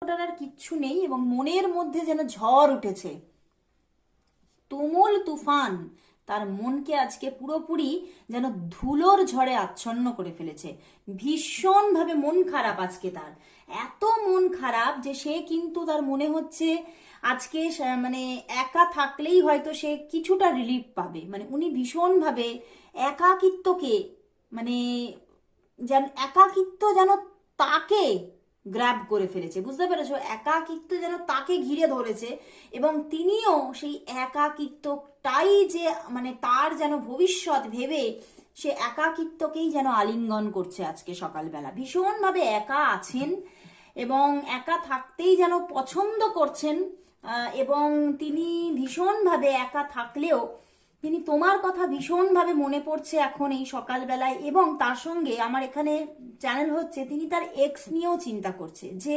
ওটার আর কিচ্ছু নেই এবং মনের মধ্যে যেন ঝড় উঠেছে, তুমুল তুফান তার মনকে আজকে পুরোপুরি যেন ধুলোর ঝড়ে আচ্ছন্ন করে ফেলেছে। ভীষণভাবে মন খারাপ আজকে তার, এত মন খারাপ যে সে কিন্তু তার মনে হচ্ছে আজকে মানে একা থাকলেই হয়তো সে কিছুটা রিলিফ পাবে। মানে উনি ভীষণভাবে একাকিত্বকে, মানে যেন একাকিত্ব যেন তাকে গ্র্যাব করে ফেলেছে, বুঝতে পেরেছো? একাকিত্ব যেন তাকে ঘিরে ধরেছে এবং তিনিও সেই একাকিত্বটাই যে মানে তার যেন ভবিষ্যৎ ভেবে সে একাকিত্বকেই যেন আলিঙ্গন করছে আজকে সকালবেলা। ভীষণভাবে একা আছেন এবং একা থাকতেই যেন পছন্দ করছেন। এবং তিনি ভীষণভাবে একা থাকলেও তিনি তোমার কথা ভীষণভাবে মনে পড়ছে এখন এই সকালবেলায়। এবং তার সঙ্গে আমার এখানে চ্যানেল হচ্ছে তিনি তার এক্স নিয়েও চিন্তা করছে যে